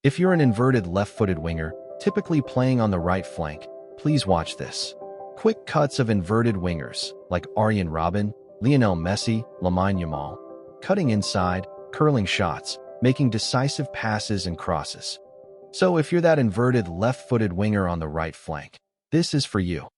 If you're an inverted left-footed winger, typically playing on the right flank, please watch this. Quick cuts of inverted wingers, like Arjen Robben, Lionel Messi, Lamine Yamal, cutting inside, curling shots, making decisive passes and crosses. So if you're that inverted left-footed winger on the right flank, this is for you.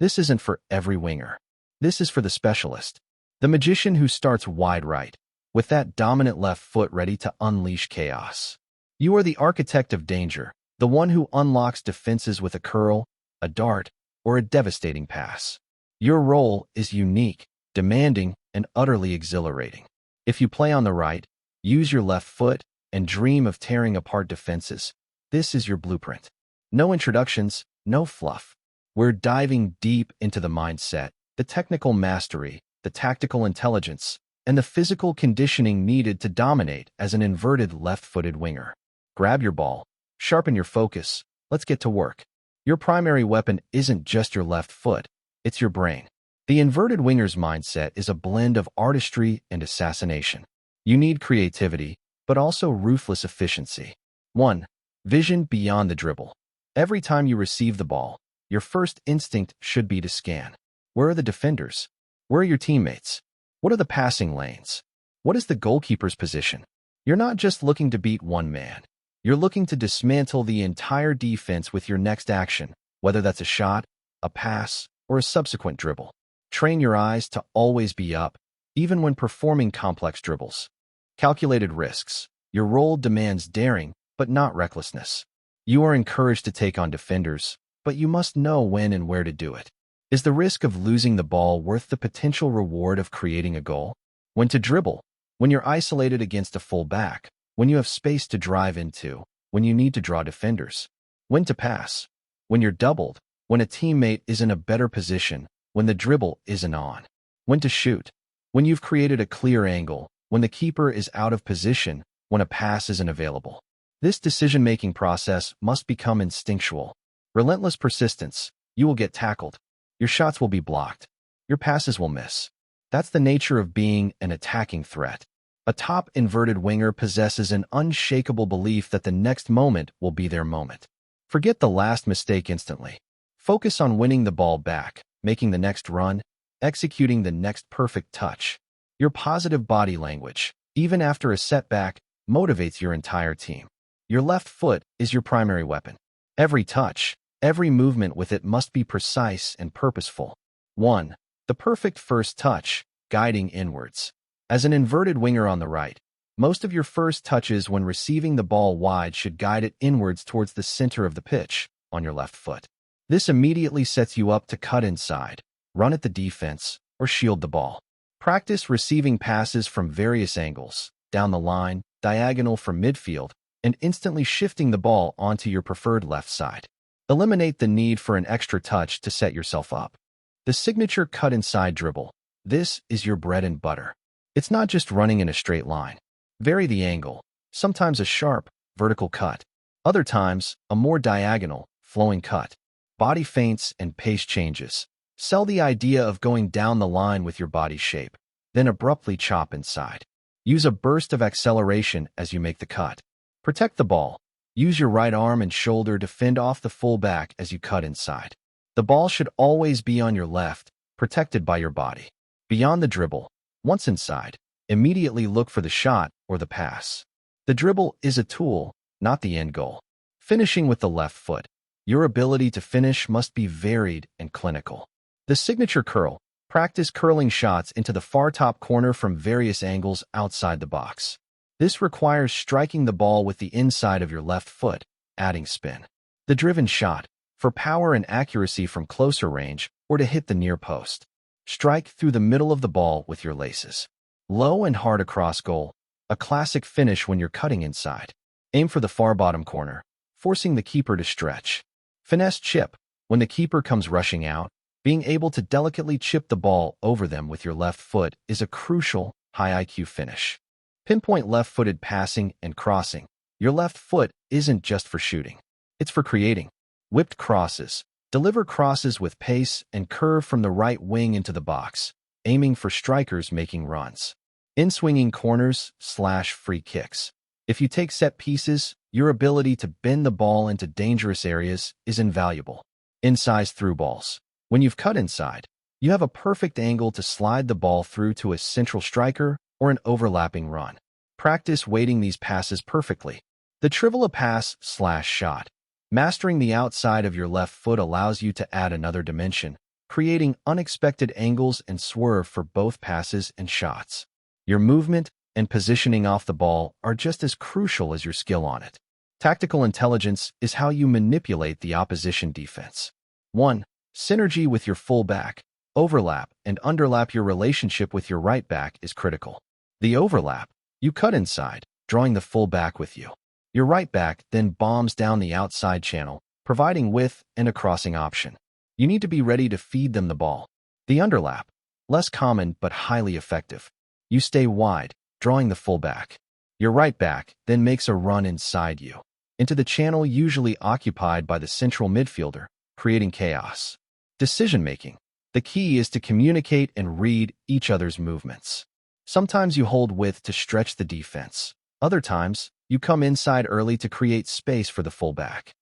This isn't for every winger. This is for the specialist, the magician who starts wide right, with that dominant left foot ready to unleash chaos. You are the architect of danger, the one who unlocks defenses with a curl, a dart, or a devastating pass. Your role is unique, demanding, and utterly exhilarating. If you play on the right, use your left foot, and dream of tearing apart defenses, this is your blueprint. No introductions, no fluff. We're diving deep into the mindset, the technical mastery, the tactical intelligence, and the physical conditioning needed to dominate as an inverted left-footed winger. Grab your ball, sharpen your focus, let's get to work. Your primary weapon isn't just your left foot, it's your brain. The inverted winger's mindset is a blend of artistry and assassination. You need creativity, but also ruthless efficiency. 1. Vision beyond the dribble. Every time you receive the ball, your first instinct should be to scan. Where are the defenders? Where are your teammates? What are the passing lanes? What is the goalkeeper's position? You're not just looking to beat one man. You're looking to dismantle the entire defense with your next action, whether that's a shot, a pass, or a subsequent dribble. Train your eyes to always be up, even when performing complex dribbles. Calculated risks. Your role demands daring, but not recklessness. You are encouraged to take on defenders, but you must know when and where to do it. Is the risk of losing the ball worth the potential reward of creating a goal? When to dribble? When you're isolated against a full back, when you have space to drive into, when you need to draw defenders. When to pass? When you're doubled, when a teammate is in a better position, when the dribble isn't on. When to shoot? When you've created a clear angle, when the keeper is out of position, when a pass isn't available. This decision-making process must become instinctual. Relentless persistence. You will get tackled. Your shots will be blocked. Your passes will miss. That's the nature of being an attacking threat. A top inverted winger possesses an unshakable belief that the next moment will be their moment. Forget the last mistake instantly. Focus on winning the ball back, making the next run, executing the next perfect touch. Your positive body language, even after a setback, motivates your entire team. Your left foot is your primary weapon. Every touch, every movement with it must be precise and purposeful. 1. The perfect first touch, guiding inwards. As an inverted winger on the right, most of your first touches when receiving the ball wide should guide it inwards towards the center of the pitch, on your left foot. This immediately sets you up to cut inside, run at the defense, or shield the ball. Practice receiving passes from various angles, down the line, diagonal from midfield, and instantly shifting the ball onto your preferred left side. Eliminate the need for an extra touch to set yourself up. The signature cut inside dribble. This is your bread and butter. It's not just running in a straight line. Vary the angle, sometimes a sharp, vertical cut. Other times, a more diagonal, flowing cut. Body feints and pace changes. Sell the idea of going down the line with your body shape, then abruptly chop inside. Use a burst of acceleration as you make the cut. Protect the ball. Use your right arm and shoulder to fend off the fullback as you cut inside. The ball should always be on your left, protected by your body. Beyond the dribble, once inside, immediately look for the shot or the pass. The dribble is a tool, not the end goal. Finishing with the left foot. Your ability to finish must be varied and clinical. The signature curl. Practice curling shots into the far top corner from various angles outside the box. This requires striking the ball with the inside of your left foot, adding spin. The driven shot. For power and accuracy from closer range or to hit the near post. Strike through the middle of the ball with your laces. Low and hard across goal. A classic finish when you're cutting inside. Aim for the far bottom corner, forcing the keeper to stretch. Finesse chip. When the keeper comes rushing out, being able to delicately chip the ball over them with your left foot is a crucial, high IQ finish. Pinpoint left-footed passing and crossing. Your left foot isn't just for shooting. It's for creating. Whipped crosses. Deliver crosses with pace and curve from the right wing into the box, aiming for strikers making runs. In-swinging corners / free kicks. If you take set pieces, your ability to bend the ball into dangerous areas is invaluable. Inside through balls. When you've cut inside, you have a perfect angle to slide the ball through to a central striker or an overlapping run. Practice weighting these passes perfectly. The trivela pass/shot. Mastering the outside of your left foot allows you to add another dimension, creating unexpected angles and swerve for both passes and shots. Your movement and positioning off the ball are just as crucial as your skill on it. Tactical intelligence is how you manipulate the opposition defense. 1. Synergy with your fullback. Overlap and underlap. Your relationship with your right back is critical. The overlap. You cut inside, drawing the fullback with you. Your right back then bombs down the outside channel, providing width and a crossing option. You need to be ready to feed them the ball. The underlap. Less common but highly effective. You stay wide, drawing the fullback. Your right back then makes a run inside you, into the channel usually occupied by the central midfielder, creating chaos. Decision-making. The key is to communicate and read each other's movements. Sometimes you hold width to stretch the defense. Other times, you come inside early to create space for the fullback.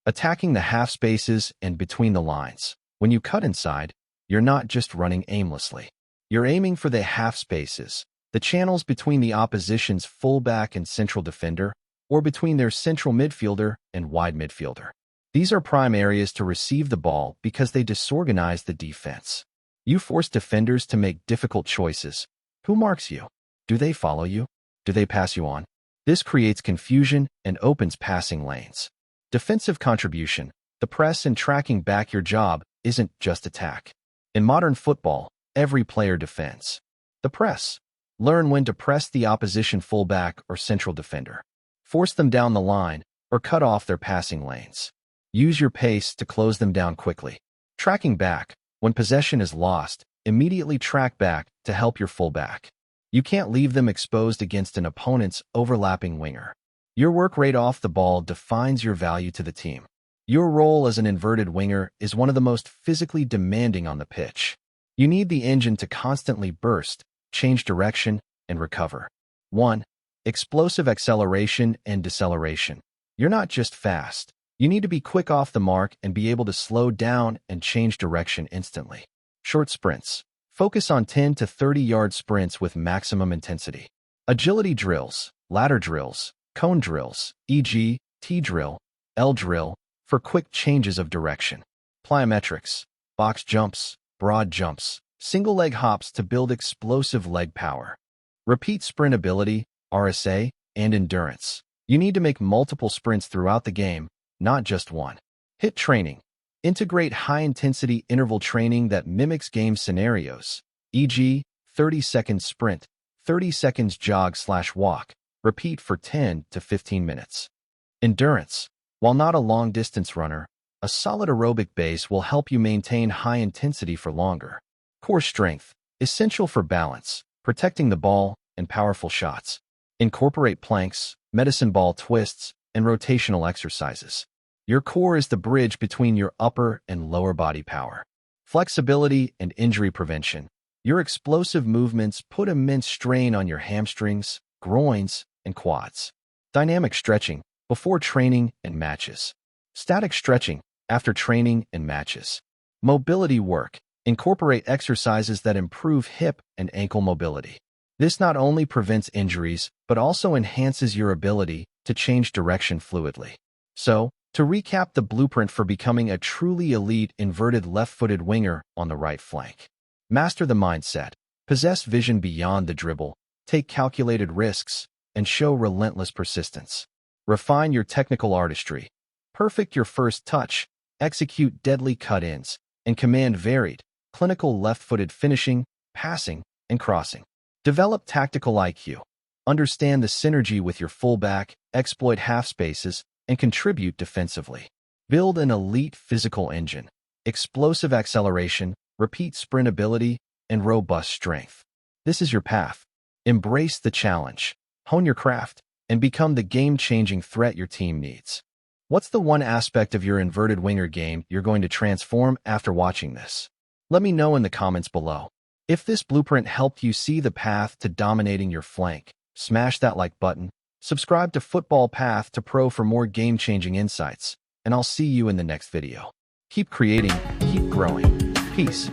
Attacking the half spaces and between the lines. When you cut inside, you're not just running aimlessly. You're aiming for the half spaces, the channels between the opposition's fullback and central defender, or between their central midfielder and wide midfielder. These are prime areas to receive the ball because they disorganize the defense. You force defenders to make difficult choices. Who marks you? Do they follow you? Do they pass you on? This creates confusion and opens passing lanes. Defensive contribution. The press and tracking back. Your job isn't just attack. In modern football, every player defends. The press. Learn when to press the opposition fullback or central defender. Force them down the line or cut off their passing lanes. Use your pace to close them down quickly. Tracking back. When possession is lost, immediately track back to help your fullback. You can't leave them exposed against an opponent's overlapping winger. Your work rate off the ball defines your value to the team. Your role as an inverted winger is one of the most physically demanding on the pitch. You need the engine to constantly burst, change direction, and recover. 1. Explosive acceleration and deceleration. You're not just fast. You need to be quick off the mark and be able to slow down and change direction instantly. Short sprints. Focus on 10 to 30-yard sprints with maximum intensity. Agility drills, ladder drills, cone drills, e.g., T-drill, L-drill, for quick changes of direction. Plyometrics, box jumps, broad jumps, single leg hops to build explosive leg power. Repeat sprint ability, RSA, and endurance. You need to make multiple sprints throughout the game, not just one. HIIT training. Integrate high-intensity interval training that mimics game scenarios, e.g., 30-second sprint, 30 seconds jog/walk, repeat for 10 to 15 minutes. Endurance. While not a long-distance runner, a solid aerobic base will help you maintain high intensity for longer. Core strength. Essential for balance, protecting the ball, and powerful shots. Incorporate planks, medicine ball twists, and rotational exercises. Your core is the bridge between your upper and lower body power. Flexibility and injury prevention. Your explosive movements put immense strain on your hamstrings, groins, and quads. Dynamic stretching before training and matches. Static stretching after training and matches. Mobility work. Incorporate exercises that improve hip and ankle mobility. This not only prevents injuries, but also enhances your ability to change direction fluidly. So, to recap the blueprint for becoming a truly elite inverted left-footed winger on the right flank. Master the mindset, possess vision beyond the dribble, take calculated risks, and show relentless persistence. Refine your technical artistry. Perfect your first touch, execute deadly cut-ins, and command varied, clinical left-footed finishing, passing, and crossing. Develop tactical IQ. Understand the synergy with your fullback, exploit half spaces, and contribute defensively. Build an elite physical engine, explosive acceleration, repeat sprint ability, and robust strength. This is your path. Embrace the challenge, hone your craft, and become the game-changing threat your team needs. What's the one aspect of your inverted winger game you're going to transform after watching this? Let me know in the comments below. If this blueprint helped you see the path to dominating your flank, smash that like button, Subscribe to Football Path to Pro for more game-changing insights, and I'll see you in the next video. Keep creating, keep growing. Peace.